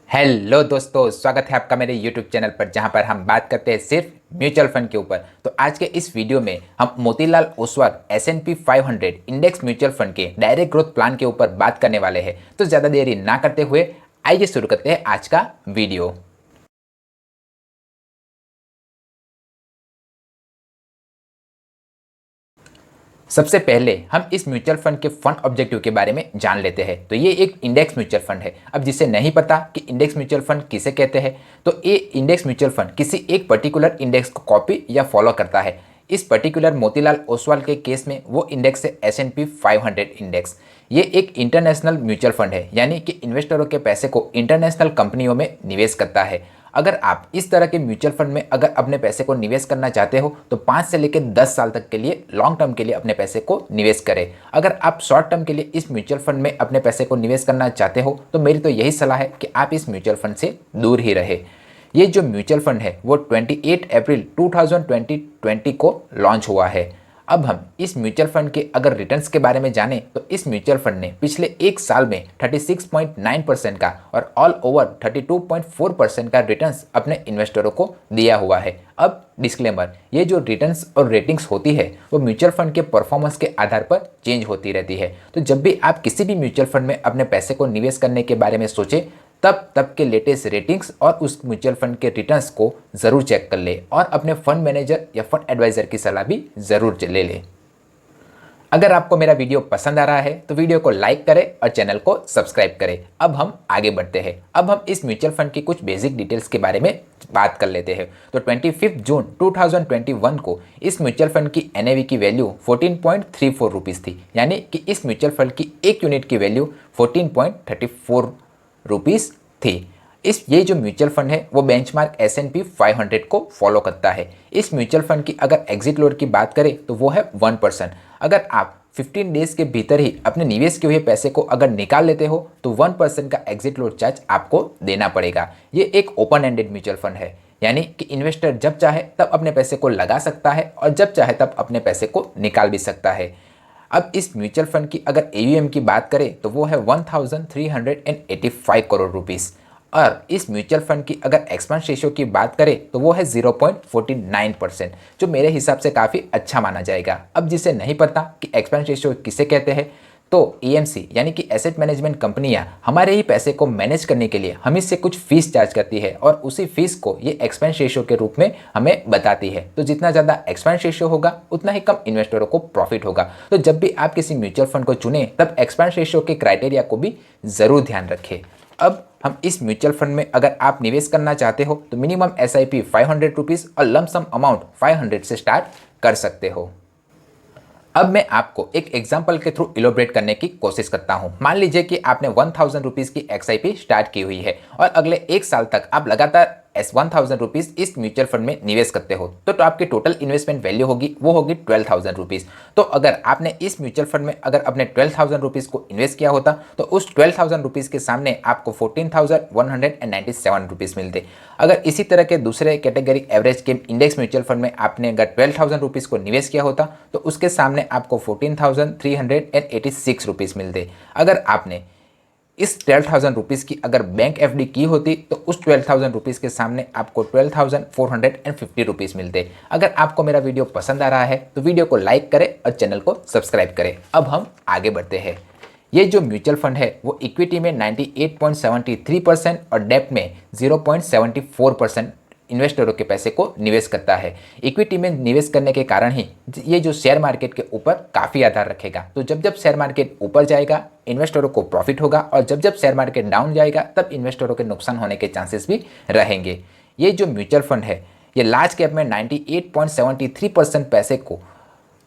Hello दोस्तों, स्वागत है आपका मेरे यूट्यूब चैनल पर जहां पर हम बात करते हैं सिर्फ म्यूचुअल फंड के ऊपर। तो आज के इस वीडियो में हम Motilal Oswal S&P 500 index mutual fund के डायरेक्ट ग्रोथ प्लान के ऊपर बात करने वाले हैं। तो ज़्यादा देरी ना करते हुए आइए शुरू करते हैं आज का वीडियो। सबसे पहले हम इस म्यूचुअल फंड के फंड ऑब्जेक्टिव के बारे में जान लेते हैं। तो ये एक इंडेक्स म्यूचुअल फंड है। अब जिसे नहीं पता कि इंडेक्स म्यूचुअल फंड किसे कहते हैं, तो ये इंडेक्स म्यूचुअल फंड किसी एक पर्टिकुलर इंडेक्स को कॉपी या फॉलो करता है। इस पर्टिकुलर मोतीलाल ओसवाल के केस में वो इंडेक्स है S&P 500 इंडेक्स। ये एक इंटरनेशनल म्यूचुअल फंड है, यानी कि इन्वेस्टरों के पैसे को इंटरनेशनल कंपनियों में निवेश करता है। अगर आप इस तरह के म्यूचुअल फंड में अगर अपने पैसे को निवेश करना चाहते हो तो 5 से लेकर 10 साल तक के लिए लॉन्ग टर्म के लिए अपने पैसे को निवेश करें। अगर आप शॉर्ट टर्म के लिए इस म्यूचुअल फंड में अपने पैसे को निवेश करना चाहते हो तो मेरी तो यही सलाह है कि आप इस म्यूचुअल फंड से दूर ही रहे। ये जो म्यूचुअल फंड है वो 28 अप्रैल 2020 को लॉन्च हुआ है। अब हम इस म्यूचुअल फंड के अगर रिटर्न्स के बारे में जानें तो इस म्यूचुअल फंड ने पिछले एक साल में 36.9% का और ऑल ओवर 32.4% का रिटर्न्स अपने इन्वेस्टरों को दिया हुआ है। अब डिस्क्लेमर, ये जो रिटर्न्स और रेटिंग्स होती है वो म्यूचुअल फंड के परफॉर्मेंस के आधार पर चेंज होती रहती है। तो जब भी आप किसी भी म्यूचुअल फंड में अपने पैसे को निवेश करने के बारे में सोचें तब के लेटेस्ट रेटिंग्स और उस म्यूचुअल फंड के रिटर्न्स को ज़रूर चेक कर ले और अपने फंड मैनेजर या फंड एडवाइज़र की सलाह भी ज़रूर ले ले। अगर आपको मेरा वीडियो पसंद आ रहा है तो वीडियो को लाइक करें और चैनल को सब्सक्राइब करें। अब हम आगे बढ़ते हैं। अब हम इस म्यूचुअल फंड की कुछ बेसिक डिटेल्स के बारे में बात कर लेते हैं। तो 25 जून 2021 को इस म्यूचुअल फंड की NAV की वैल्यू 14.34 रुपीज़ थी, यानी कि इस म्यूचुअल फंड की एक यूनिट की वैल्यू 14.34 रुपीज़ थी। ये जो म्यूचुअल फंड है वो बेंचमार्क S&P 500 को फॉलो करता है। इस म्यूचुअल फंड की अगर एग्जिट लोड की बात करें तो वो है 1%। अगर आप 15 डेज के भीतर ही अपने निवेश किए हुए पैसे को अगर निकाल लेते हो तो 1% का एग्जिट लोड चार्ज आपको देना पड़ेगा। ये एक ओपन एंडेड म्यूचुअल फंड है, यानी कि इन्वेस्टर जब चाहे तब अपने पैसे को लगा सकता है और जब चाहे तब अपने पैसे को निकाल भी सकता है। अब इस म्यूचुअल फंड की अगर AUM की बात करें तो वो है 1385 करोड़ रुपीस। और इस म्यूचुअल फंड की अगर एक्सपेंस रेशियो की बात करें तो वो है 0.49%, जो मेरे हिसाब से काफ़ी अच्छा माना जाएगा। अब जिसे नहीं पता कि एक्सपेंस रेशियो किसे कहते हैं, तो EMC यानी कि एसेट मैनेजमेंट कंपनियां हमारे ही पैसे को मैनेज करने के लिए हम इससे कुछ फीस चार्ज करती है और उसी फीस को ये एक्सपेंस रेशियो के रूप में हमें बताती है। तो जितना ज़्यादा एक्सपेंस रेशियो होगा उतना ही कम इन्वेस्टरों को प्रॉफिट होगा। तो जब भी आप किसी म्यूचुअल फंड को चुने तब एक्सपेंस रेशियो के क्राइटेरिया को भी ज़रूर ध्यान रखें। अब हम इस म्यूचुअल फंड में अगर आप निवेश करना चाहते हो तो मिनिमम SIP 500 रुपीज़ और लमसम अमाउंट 500 से स्टार्ट कर सकते हो। अब मैं आपको एक एग्जाम्पल के थ्रू इलोब्रेट करने की कोशिश करता हूं। मान लीजिए कि आपने 1000 रुपीज़ की XIP स्टार्ट की हुई है और अगले एक साल तक आप लगातार 1000 रुपीज़ इस म्यूचुअल फंड में निवेश करते हो तो आपकी टोटल इन्वेस्टमेंट वैल्यू होगी वो होगी 12,000 रुपीज़। तो अगर आपने इस म्यूचुअल फंड में अगर अपने 12,000 रुपीज़ को इन्वेस्ट किया होता तो उस 12,000 रुपीज़ के सामने आपको 14,197 रुपीज़ मिलते। अगर इसी तरह के दूसरे कैटेगरी एवरेज के इंडेक्स म्यूचुअल फंड में आपने अगर 12,000 रुपीज़ को निवेश किया होता तो उसके सामने आपको 14,386 रुपीज़ मिलते। अगर आपने इस 12,000 रुपीज़ की अगर बैंक FD की होती तो उस 12,000 रुपीज़ के सामने आपको 12,450 रुपीज़ मिलते। अगर आपको मेरा वीडियो पसंद आ रहा है तो वीडियो को लाइक करें और चैनल को सब्सक्राइब करें। अब हम आगे बढ़ते हैं। ये जो म्यूचुअल फंड है वो इक्विटी में 98.73% और डेब्ट में 0.74% इन्वेस्टरों के पैसे को निवेश करता है। इक्विटी में निवेश करने के कारण ही ये जो शेयर मार्केट के ऊपर काफ़ी आधार रखेगा। तो जब शेयर मार्केट ऊपर जाएगा इन्वेस्टरों को प्रॉफिट होगा और जब शेयर मार्केट डाउन जाएगा तब इन्वेस्टरों के नुकसान होने के चांसेस भी रहेंगे। ये जो म्यूचुअल फंड है ये लार्ज कैप में 98.73% पैसे को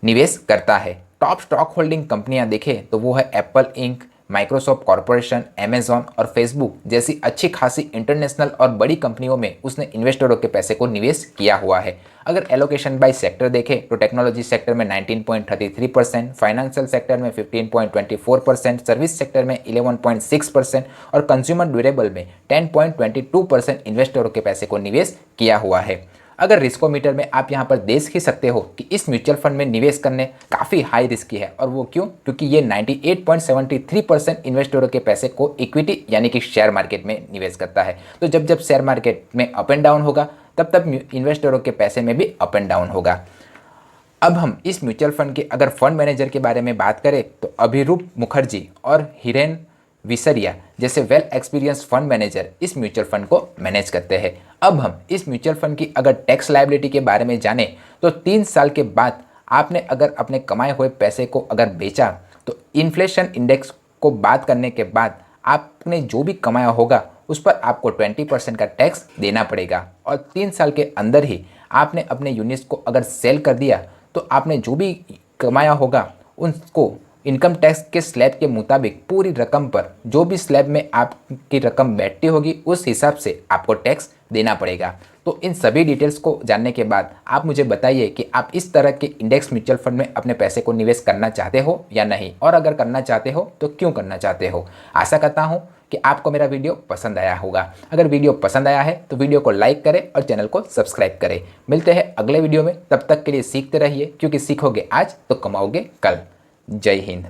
निवेश करता है। टॉप स्टॉक होल्डिंग कंपनियां देखें तो वो है Apple ink, Microsoft corporation, Amazon और फेसबुक जैसी अच्छी खासी इंटरनेशनल और बड़ी कंपनियों में उसने इन्वेस्टरों के पैसे को निवेश किया हुआ है। अगर एलोकेशन बाय सेक्टर देखें तो टेक्नोलॉजी सेक्टर में 19.33%, फाइनेंशियल सेक्टर में 15.24%, सर्विस सेक्टर में 11.6% और कंज्यूमर ड्यूरेबल में 10.22% इन्वेस्टरों के पैसे को निवेश किया हुआ है। अगर रिस्कोमीटर में आप यहाँ पर देख ही सकते हो कि इस म्यूचुअल फंड में निवेश करने काफ़ी हाई रिस्की है। और वो क्यों? क्योंकि ये 98.73% इन्वेस्टरों के पैसे को इक्विटी यानी कि शेयर मार्केट में निवेश करता है। तो जब जब शेयर मार्केट में अप एंड डाउन होगा तब तब इन्वेस्टरों के पैसे में भी अप एंड डाउन होगा। अब हम इस म्यूचुअल फंड के अगर फंड मैनेजर के बारे में बात करें तो अभिरूप मुखर्जी और हिरेन विसरिया जैसे वेल एक्सपीरियंस फंड मैनेजर इस म्यूचुअल फंड को मैनेज करते हैं। अब हम इस म्यूचुअल फंड की अगर टैक्स लायबिलिटी के बारे में जानें तो 3 साल के बाद आपने अगर अपने कमाए हुए पैसे को अगर बेचा तो इन्फ्लेशन इंडेक्स को बात करने के बाद आपने जो भी कमाया होगा उस पर आपको 20% का टैक्स देना पड़ेगा। और 3 साल के अंदर ही आपने अपने यूनिट्स को अगर सेल कर दिया तो आपने जो भी कमाया होगा उनको इनकम टैक्स के स्लैब के मुताबिक पूरी रकम पर जो भी स्लैब में आपकी रकम बैठती होगी उस हिसाब से आपको टैक्स देना पड़ेगा। तो इन सभी डिटेल्स को जानने के बाद आप मुझे बताइए कि आप इस तरह के इंडेक्स म्यूचुअल फंड में अपने पैसे को निवेश करना चाहते हो या नहीं, और अगर करना चाहते हो तो क्यों करना चाहते हो। आशा करता हूँ कि आपको मेरा वीडियो पसंद आया होगा। अगर वीडियो पसंद आया है तो वीडियो को लाइक करें और चैनल को सब्सक्राइब करें। मिलते हैं अगले वीडियो में, तब तक के लिए सीखते रहिए, क्योंकि सीखोगे आज तो कमाओगे कल। जय हिंद।